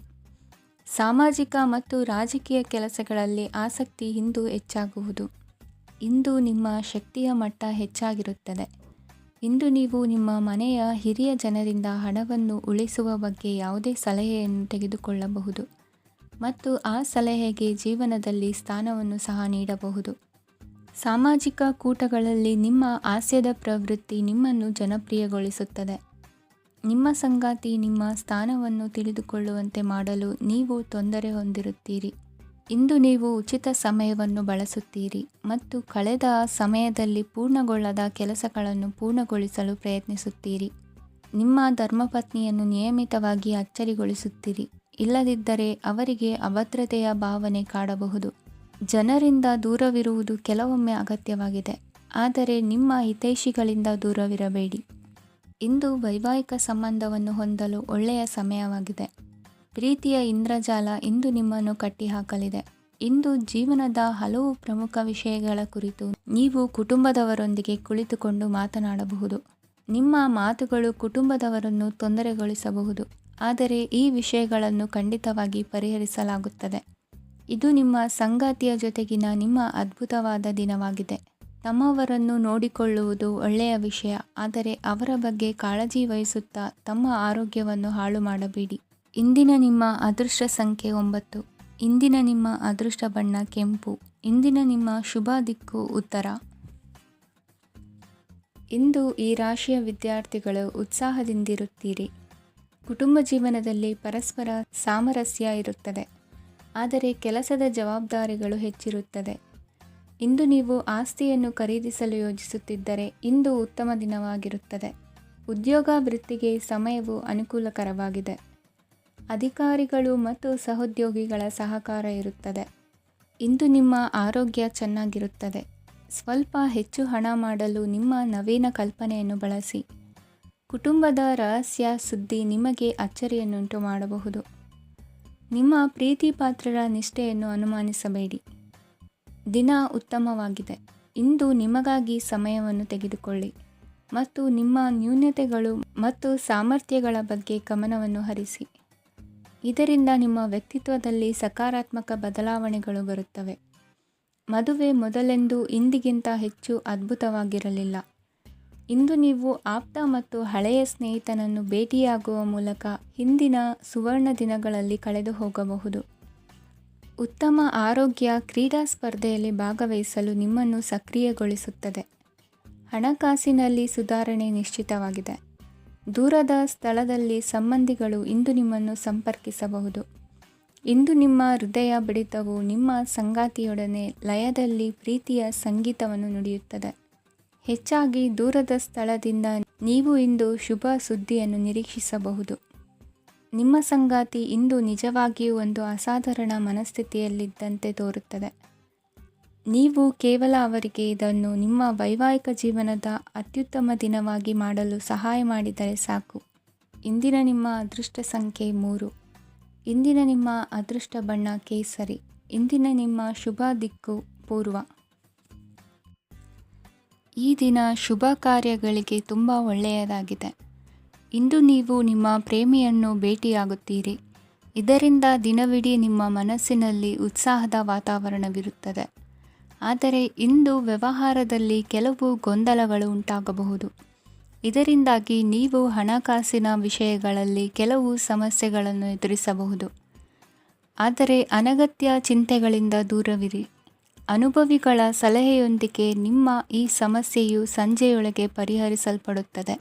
ಸಾಮಾಜಿಕ ಮತ್ತು ರಾಜಕೀಯ ಕೆಲಸಗಳಲ್ಲಿ ಆಸಕ್ತಿ ಇಂದು ಹೆಚ್ಚಾಗುವುದು. ಇಂದು ನಿಮ್ಮ ಶಕ್ತಿಯ ಮಟ್ಟ ಹೆಚ್ಚಾಗಿರುತ್ತದೆ. ಇಂದು ನೀವು ನಿಮ್ಮ ಮನೆಯ ಹಿರಿಯ ಜನರಿಂದ ಹಣವನ್ನು ಉಳಿಸುವ ಬಗ್ಗೆ ಯಾವುದೇ ಸಲಹೆಯನ್ನು ತೆಗೆದುಕೊಳ್ಳಬಹುದು ಮತ್ತು ಆ ಸಲಹೆಗೆ ಜೀವನದಲ್ಲಿ ಸ್ಥಾನವನ್ನು ಸಹ ನೀಡಬಹುದು. ಸಾಮಾಜಿಕ ಕೂಟಗಳಲ್ಲಿ ನಿಮ್ಮ ಹಾಸ್ಯದ ಪ್ರವೃತ್ತಿ ನಿಮ್ಮನ್ನು ಜನಪ್ರಿಯಗೊಳಿಸುತ್ತದೆ. ನಿಮ್ಮ ಸಂಗಾತಿ ನಿಮ್ಮ ಸ್ಥಾನವನ್ನು ತಿಳಿದುಕೊಳ್ಳುವಂತೆ ಮಾಡಲು ನೀವು ತೊಂದರೆ ಹೊಂದಿರುತ್ತೀರಿ. ಇಂದು ನೀವು ಉಚಿತ ಸಮಯವನ್ನು ಬಳಸುತ್ತೀರಿ ಮತ್ತು ಕಳೆದ ಸಮಯದಲ್ಲಿ ಪೂರ್ಣಗೊಳ್ಳದ ಕೆಲಸಗಳನ್ನು ಪೂರ್ಣಗೊಳಿಸಲು ಪ್ರಯತ್ನಿಸುತ್ತೀರಿ. ನಿಮ್ಮ ಧರ್ಮಪತ್ನಿಯನ್ನು ನಿಯಮಿತವಾಗಿ ಅಚ್ಚರಿಗೊಳಿಸುತ್ತೀರಿ. ಇಲ್ಲದಿದ್ದರೆ ಅವರಿಗೆ ಅಭದ್ರತೆಯ ಭಾವನೆ ಕಾಡಬಹುದು. ಜನರಿಂದ ದೂರವಿರುವುದು ಕೆಲವೊಮ್ಮೆ ಅಗತ್ಯವಾಗಿದೆ, ಆದರೆ ನಿಮ್ಮ ಹಿತೈಷಿಗಳಿಂದ ದೂರವಿರಬೇಡಿ. ಇಂದು ವೈವಾಹಿಕ ಸಂಬಂಧವನ್ನು ಹೊಂದಲು ಒಳ್ಳೆಯ ಸಮಯವಾಗಿದೆ. ಪ್ರೀತಿಯ ಇಂದ್ರಜಾಲ ಇಂದು ನಿಮ್ಮನ್ನು ಕಟ್ಟಿಹಾಕಲಿದೆ. ಇಂದು ಜೀವನದ ಹಲವು ಪ್ರಮುಖ ವಿಷಯಗಳ ಕುರಿತು ನೀವು ಕುಟುಂಬದವರೊಂದಿಗೆ ಕುಳಿತುಕೊಂಡು ಮಾತನಾಡಬಹುದು. ನಿಮ್ಮ ಮಾತುಗಳು ಕುಟುಂಬದವರನ್ನು ತೊಂದರೆಗೊಳಿಸಬಹುದು, ಆದರೆ ಈ ವಿಷಯಗಳನ್ನು ಖಂಡಿತವಾಗಿ ಪರಿಹರಿಸಲಾಗುತ್ತದೆ. ಇದು ನಿಮ್ಮ ಸಂಗಾತಿಯ ಜೊತೆಗಿನ ನಿಮ್ಮ ಅದ್ಭುತವಾದ ದಿನವಾಗಿದೆ. ತಮ್ಮವರನ್ನು ನೋಡಿಕೊಳ್ಳುವುದು ಒಳ್ಳೆಯ ವಿಷಯ, ಆದರೆ ಅವರ ಬಗ್ಗೆ ಕಾಳಜಿ ವಹಿಸುತ್ತಾ ತಮ್ಮ ಆರೋಗ್ಯವನ್ನು ಹಾಳು ಮಾಡಬೇಡಿ. ಇಂದಿನ ನಿಮ್ಮ ಅದೃಷ್ಟ ಸಂಖ್ಯೆ 9. ಇಂದಿನ ನಿಮ್ಮ ಅದೃಷ್ಟ ಬಣ್ಣ ಕೆಂಪು. ಇಂದಿನ ನಿಮ್ಮ ಶುಭ ದಿಕ್ಕು ಉತ್ತರ. ಇಂದು ಈ ರಾಶಿಯ ವಿದ್ಯಾರ್ಥಿಗಳು ಉತ್ಸಾಹದಿಂದಿರುತ್ತೀರಿ. ಕುಟುಂಬ ಜೀವನದಲ್ಲಿ ಪರಸ್ಪರ ಸಾಮರಸ್ಯ ಇರುತ್ತದೆ, ಆದರೆ ಕೆಲಸದ ಜವಾಬ್ದಾರಿಗಳು ಹೆಚ್ಚಿರುತ್ತದೆ. ಇಂದು ನೀವು ಆಸ್ತಿಯನ್ನು ಖರೀದಿಸಲು ಯೋಜಿಸುತ್ತಿದ್ದರೆ ಇಂದು ಉತ್ತಮ ದಿನವಾಗಿರುತ್ತದೆ. ಉದ್ಯೋಗ ವೃತ್ತಿಗೆ ಸಮಯವು ಅನುಕೂಲಕರವಾಗಿದೆ. ಅಧಿಕಾರಿಗಳು ಮತ್ತು ಸಹೋದ್ಯೋಗಿಗಳ ಸಹಕಾರ ಇರುತ್ತದೆ. ಇಂದು ನಿಮ್ಮ ಆರೋಗ್ಯ ಚೆನ್ನಾಗಿರುತ್ತದೆ. ಸ್ವಲ್ಪ ಹೆಚ್ಚು ಹಣ ಮಾಡಲು ನಿಮ್ಮ ನವೀನ ಕಲ್ಪನೆಯನ್ನು ಬಳಸಿ. ಕುಟುಂಬದ ರಹಸ್ಯ ಸುದ್ದಿ ನಿಮಗೆ ಅಚ್ಚರಿಯನ್ನುಂಟು ಮಾಡಬಹುದು. ನಿಮ್ಮ ಪ್ರೀತಿ ಪಾತ್ರರ ನಿಷ್ಠೆಯನ್ನು ಅನುಮಾನಿಸಬೇಡಿ. ದಿನ ಉತ್ತಮವಾಗಿದೆ. ಇಂದು ನಿಮಗಾಗಿ ಸಮಯವನ್ನು ತೆಗೆದುಕೊಳ್ಳಿ ಮತ್ತು ನಿಮ್ಮ ನ್ಯೂನತೆಗಳು ಮತ್ತು ಸಾಮರ್ಥ್ಯಗಳ ಬಗ್ಗೆ ಗಮನವನ್ನು ಹರಿಸಿ. ಇದರಿಂದ ನಿಮ್ಮ ವ್ಯಕ್ತಿತ್ವದಲ್ಲಿ ಸಕಾರಾತ್ಮಕ ಬದಲಾವಣೆಗಳು ಬರುತ್ತವೆ. ಮದುವೆ ಮೊದಲೆಂದೂ ಇಂದಿಗಿಂತ ಹೆಚ್ಚು ಅದ್ಭುತವಾಗಿರಲಿಲ್ಲ. ಇಂದು ನೀವು ಆಪ್ತ ಮತ್ತು ಹಳೆಯ ಸ್ನೇಹಿತನನ್ನು ಭೇಟಿಯಾಗುವ ಮೂಲಕ ಹಿಂದಿನ ಸುವರ್ಣ ದಿನಗಳಲ್ಲಿ ಕಳೆದು ಹೋಗಬಹುದು. ಉತ್ತಮ ಆರೋಗ್ಯ ಕ್ರೀಡಾ ಸ್ಪರ್ಧೆಯಲ್ಲಿ ಭಾಗವಹಿಸಲು ನಿಮ್ಮನ್ನು ಸಕ್ರಿಯಗೊಳಿಸುತ್ತದೆ. ಹಣಕಾಸಿನಲ್ಲಿ ಸುಧಾರಣೆ ನಿಶ್ಚಿತವಾಗಿದೆ. ದೂರದ ಸ್ಥಳದಲ್ಲಿ ಸಂಬಂಧಿಗಳು ಇಂದು ನಿಮ್ಮನ್ನು ಸಂಪರ್ಕಿಸಬಹುದು. ಇಂದು ನಿಮ್ಮ ಹೃದಯ ಬಡಿತವು ನಿಮ್ಮ ಸಂಗಾತಿಯೊಡನೆ ಲಯದಲ್ಲಿ ಪ್ರೀತಿಯ ಸಂಗೀತವನ್ನು ನುಡಿಯುತ್ತದೆ. ಹೆಚ್ಚಾಗಿ ದೂರದ ಸ್ಥಳದಿಂದ ನೀವು ಇಂದು ಶುಭ ಸುದ್ದಿಯನ್ನು ನಿರೀಕ್ಷಿಸಬಹುದು. ನಿಮ್ಮ ಸಂಗಾತಿ ಇಂದು ನಿಜವಾಗಿಯೂ ಒಂದು ಅಸಾಧಾರಣ ಮನಸ್ಥಿತಿಯಲ್ಲಿದ್ದಂತೆ ತೋರುತ್ತದೆ. ನೀವು ಕೇವಲ ಅವರಿಗೆ ಇದನ್ನು ನಿಮ್ಮ ವೈವಾಹಿಕ ಜೀವನದ ಅತ್ಯುತ್ತಮ ದಿನವಾಗಿ ಮಾಡಲು ಸಹಾಯ ಮಾಡಿದರೆ ಸಾಕು. ಇಂದಿನ ನಿಮ್ಮ ಅದೃಷ್ಟ ಸಂಖ್ಯೆ 3. ಇಂದಿನ ನಿಮ್ಮ ಅದೃಷ್ಟ ಬಣ್ಣ ಕೇಸರಿ. ಇಂದಿನ ನಿಮ್ಮ ಶುಭ ದಿಕ್ಕು ಪೂರ್ವ. ಈ ದಿನ ಶುಭ ಕಾರ್ಯಗಳಿಗೆ ತುಂಬ ಒಳ್ಳೆಯದಾಗಿದೆ. ಇಂದು ನೀವು ನಿಮ್ಮ ಪ್ರೇಮಿಯನ್ನು ಭೇಟಿಯಾಗುತ್ತೀರಿ. ಇದರಿಂದ ದಿನವಿಡೀ ನಿಮ್ಮ ಮನಸ್ಸಿನಲ್ಲಿ ಉತ್ಸಾಹದ ವಾತಾವರಣವಿರುತ್ತದೆ. ಆದರೆ ಇಂದು ವ್ಯವಹಾರದಲ್ಲಿ ಕೆಲವು ಗೊಂದಲಗಳು ಉಂಟಾಗಬಹುದು. ಇದರಿಂದಾಗಿ ನೀವು ಹಣಕಾಸಿನ ವಿಷಯಗಳಲ್ಲಿ ಕೆಲವು ಸಮಸ್ಯೆಗಳನ್ನು ಎದುರಿಸಬಹುದು. ಆದರೆ ಅನಗತ್ಯ ಚಿಂತೆಗಳಿಂದ ದೂರವಿರಿ. ಅನುಭವಿಗಳ ಸಲಹೆಯೊಂದಿಗೆ ನಿಮ್ಮ ಈ ಸಮಸ್ಯೆಯು ಸಂಜೆಯೊಳಗೆ ಪರಿಹರಿಸಲ್ಪಡುತ್ತದೆ.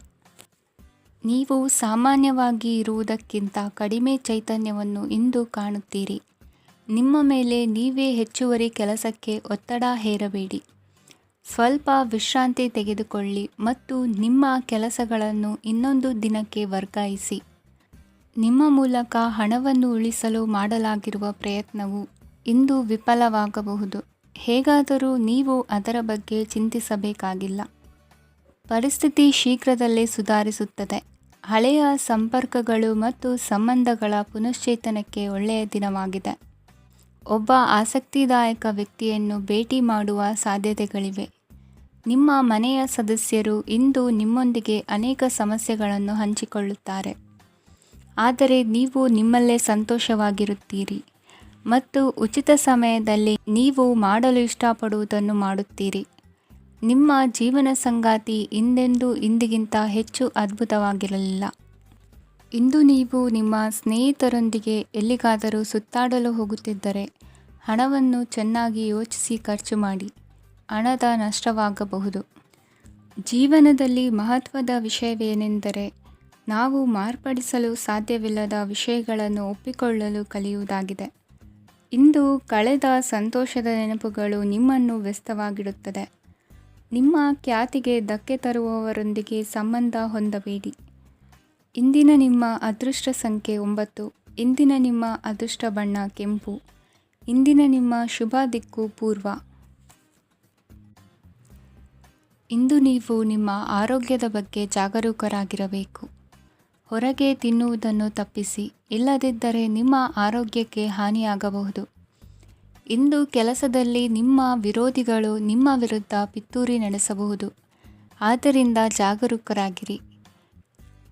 ನೀವು ಸಾಮಾನ್ಯವಾಗಿ ಇರುವುದಕ್ಕಿಂತ ಕಡಿಮೆ ಚೈತನ್ಯವನ್ನು ಇಂದು ಕಾಣುತ್ತೀರಿ. ನಿಮ್ಮ ಮೇಲೆ ನೀವೇ ಹೆಚ್ಚುವರಿ ಕೆಲಸಕ್ಕೆ ಒತ್ತಡ ಹೇರಬೇಡಿ. ಸ್ವಲ್ಪ ವಿಶ್ರಾಂತಿ ತೆಗೆದುಕೊಳ್ಳಿ ಮತ್ತು ನಿಮ್ಮ ಕೆಲಸಗಳನ್ನು ಇನ್ನೊಂದು ದಿನಕ್ಕೆ ವರ್ಗಾಯಿಸಿ. ನಿಮ್ಮ ಮೂಲಕ ಹಣವನ್ನು ಉಳಿಸಲು ಮಾಡಲಾಗಿರುವ ಪ್ರಯತ್ನವು ಇಂದು ವಿಫಲವಾಗಬಹುದು. ಹೇಗಾದರೂ ನೀವು ಅದರ ಬಗ್ಗೆ ಚಿಂತಿಸಬೇಕಾಗಿಲ್ಲ. ಪರಿಸ್ಥಿತಿ ಶೀಘ್ರದಲ್ಲೇ ಸುಧಾರಿಸುತ್ತದೆ. ಹಳೆಯ ಸಂಪರ್ಕಗಳು ಮತ್ತು ಸಂಬಂಧಗಳ ಪುನಶ್ಚೇತನಕ್ಕೆ ಒಳ್ಳೆಯ ದಿನವಾಗಿದೆ. ಒಬ್ಬ ಆಸಕ್ತಿದಾಯಕ ವ್ಯಕ್ತಿಯನ್ನು ಭೇಟಿ ಮಾಡುವ ಸಾಧ್ಯತೆಗಳಿವೆ. ನಿಮ್ಮ ಮನೆಯ ಸದಸ್ಯರು ಇಂದು ನಿಮ್ಮೊಂದಿಗೆ ಅನೇಕ ಸಮಸ್ಯೆಗಳನ್ನು ಹಂಚಿಕೊಳ್ಳುತ್ತಾರೆ. ಆದರೆ ನೀವು ನಿಮ್ಮಲ್ಲೇ ಸಂತೋಷವಾಗಿರುತ್ತೀರಿ ಮತ್ತು ಉಚಿತ ಸಮಯದಲ್ಲಿ ನೀವು ಮಾಡಲು ಇಷ್ಟಪಡುವುದನ್ನು ಮಾಡುತ್ತೀರಿ. ನಿಮ್ಮ ಜೀವನ ಸಂಗಾತಿ ಇಂದೆಂದೂ ಇಂದಿಗಿಂತ ಹೆಚ್ಚು ಅದ್ಭುತವಾಗಿರಲಿಲ್ಲ. ಇಂದು ನೀವು ನಿಮ್ಮ ಸ್ನೇಹಿತರೊಂದಿಗೆ ಎಲ್ಲಿಗಾದರೂ ಸುತ್ತಾಡಲು ಹೋಗುತ್ತಿದ್ದರೆ ಹಣವನ್ನು ಚೆನ್ನಾಗಿ ಯೋಚಿಸಿ ಖರ್ಚು ಮಾಡಿ. ಹಣದ ನಷ್ಟವಾಗಬಹುದು. ಜೀವನದಲ್ಲಿ ಮಹತ್ವದ ವಿಷಯವೇನೆಂದರೆ ನಾವು ಮಾರ್ಪಡಿಸಲು ಸಾಧ್ಯವಿಲ್ಲದ ವಿಷಯಗಳನ್ನು ಒಪ್ಪಿಕೊಳ್ಳಲು ಕಲಿಯುವುದಾಗಿದೆ. ಇಂದು ಕಳೆದ ಸಂತೋಷದ ನೆನಪುಗಳು ನಿಮ್ಮನ್ನು ವ್ಯಸ್ತವಾಗಿಡುತ್ತದೆ. ನಿಮ್ಮ ಖ್ಯಾತಿಗೆ ಧಕ್ಕೆ ತರುವವರೊಂದಿಗೆ ಸಂಬಂಧ ಹೊಂದಬೇಡಿ. ಇಂದಿನ ನಿಮ್ಮ ಅದೃಷ್ಟ ಸಂಖ್ಯೆ 9. ಇಂದಿನ ನಿಮ್ಮ ಅದೃಷ್ಟ ಬಣ್ಣ ಕೆಂಪು. ಇಂದಿನ ನಿಮ್ಮ ಶುಭ ದಿಕ್ಕು ಪೂರ್ವ. ಇಂದು ನೀವು ನಿಮ್ಮ ಆರೋಗ್ಯದ ಬಗ್ಗೆ ಜಾಗರೂಕರಾಗಿರಬೇಕು. ಹೊರಗೆ ತಿನ್ನುವುದನ್ನು ತಪ್ಪಿಸಿ, ಇಲ್ಲದಿದ್ದರೆ ನಿಮ್ಮ ಆರೋಗ್ಯಕ್ಕೆ ಹಾನಿಯಾಗಬಹುದು. ಇಂದು ಕೆಲಸದಲ್ಲಿ ನಿಮ್ಮ ವಿರೋಧಿಗಳು ನಿಮ್ಮ ವಿರುದ್ಧ ಪಿತೂರಿ ನಡೆಸಬಹುದು. ಆದ್ದರಿಂದ ಜಾಗರೂಕರಾಗಿರಿ.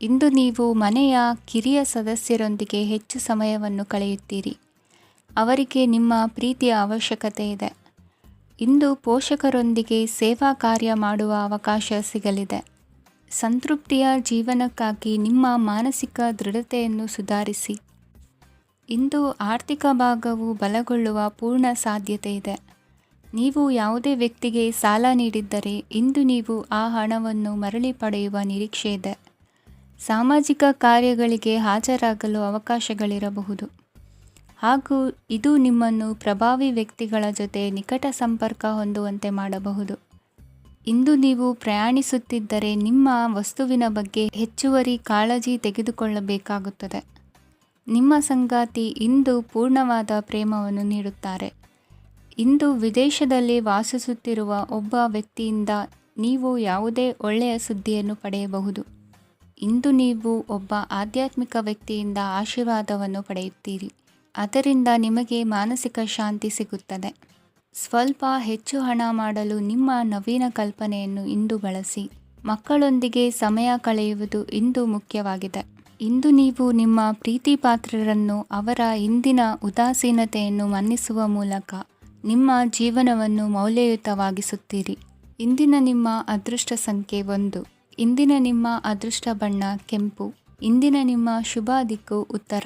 ಇಂದು ನೀವು ಮನೆಯ ಕಿರಿಯ ಸದಸ್ಯರೊಂದಿಗೆ ಹೆಚ್ಚು ಸಮಯವನ್ನು ಕಳೆಯುತ್ತೀರಿ. ಅವರಿಗೆ ನಿಮ್ಮ ಪ್ರೀತಿಯ ಅವಶ್ಯಕತೆ ಇದೆ. ಇಂದು ಪೋಷಕರೊಂದಿಗೆ ಸೇವಾ ಕಾರ್ಯ ಮಾಡುವ ಅವಕಾಶ ಸಿಗಲಿದೆ. ಸಂತೃಪ್ತಿಯ ಜೀವನಕ್ಕಾಗಿ ನಿಮ್ಮ ಮಾನಸಿಕ ದೃಢತೆಯನ್ನು ಸುಧಾರಿಸಿ. ಇಂದು ಆರ್ಥಿಕ ಭಾಗವು ಬಲಗೊಳ್ಳುವ ಪೂರ್ಣ ಸಾಧ್ಯತೆ ಇದೆ. ನೀವು ಯಾವುದೇ ವ್ಯಕ್ತಿಗೆ ಸಾಲ ನೀಡಿದ್ದರೆ ಇಂದು ನೀವು ಆ ಹಣವನ್ನು ಮರಳಿ ಪಡೆಯುವ ನಿರೀಕ್ಷೆ ಇದೆ. ಸಾಮಾಜಿಕ ಕಾರ್ಯಗಳಿಗೆ ಹಾಜರಾಗಲು ಅವಕಾಶಗಳಿರಬಹುದು. ಹಾಗೂ ಇದು ನಿಮ್ಮನ್ನು ಪ್ರಭಾವಿ ವ್ಯಕ್ತಿಗಳ ಜೊತೆ ನಿಕಟ ಸಂಪರ್ಕ ಹೊಂದುವಂತೆ ಮಾಡಬಹುದು. ಇಂದು ನೀವು ಪ್ರಯಾಣಿಸುತ್ತಿದ್ದರೆ ನಿಮ್ಮ ವಸ್ತುವಿನ ಬಗ್ಗೆ ಹೆಚ್ಚುವರಿ ಕಾಳಜಿ ತೆಗೆದುಕೊಳ್ಳಬೇಕಾಗುತ್ತದೆ. ನಿಮ್ಮ ಸಂಗಾತಿ ಇಂದು ಪೂರ್ಣವಾದ ಪ್ರೇಮವನ್ನು ನೀಡುತ್ತಾರೆ. ಇಂದು ವಿದೇಶದಲ್ಲಿ ವಾಸಿಸುತ್ತಿರುವ ಒಬ್ಬ ವ್ಯಕ್ತಿಯಿಂದ ನೀವು ಯಾವುದೇ ಒಳ್ಳೆಯ ಸುದ್ದಿಯನ್ನು ಪಡೆಯಬಹುದು. ಇಂದು ನೀವು ಒಬ್ಬ ಆಧ್ಯಾತ್ಮಿಕ ವ್ಯಕ್ತಿಯಿಂದ ಆಶೀರ್ವಾದವನ್ನು ಪಡೆಯುತ್ತೀರಿ. ಅದರಿಂದ ನಿಮಗೆ ಮಾನಸಿಕ ಶಾಂತಿ ಸಿಗುತ್ತದೆ. ಸ್ವಲ್ಪ ಹೆಚ್ಚು ಹಣ ಮಾಡಲು ನಿಮ್ಮ ನವೀನ ಕಲ್ಪನೆಯನ್ನು ಇಂದು ಬಳಸಿ. ಮಕ್ಕಳೊಂದಿಗೆ ಸಮಯ ಕಳೆಯುವುದು ಇಂದು ಮುಖ್ಯವಾಗಿದೆ. ಇಂದು ನೀವು ನಿಮ್ಮ ಪ್ರೀತಿ ಪಾತ್ರರನ್ನು ಅವರ ಇಂದಿನ ಉದಾಸೀನತೆಯನ್ನು ಮನ್ನಿಸುವ ಮೂಲಕ ನಿಮ್ಮ ಜೀವನವನ್ನು ಮೌಲ್ಯಯುತವಾಗಿಸುತ್ತೀರಿ. ಇಂದಿನ ನಿಮ್ಮ ಅದೃಷ್ಟ ಸಂಖ್ಯೆ 1. ಇಂದಿನ ನಿಮ್ಮ ಅದೃಷ್ಟ ಬಣ್ಣ ಕೆಂಪು. ಇಂದಿನ ನಿಮ್ಮ ಶುಭ ದಿಕ್ಕು ಉತ್ತರ.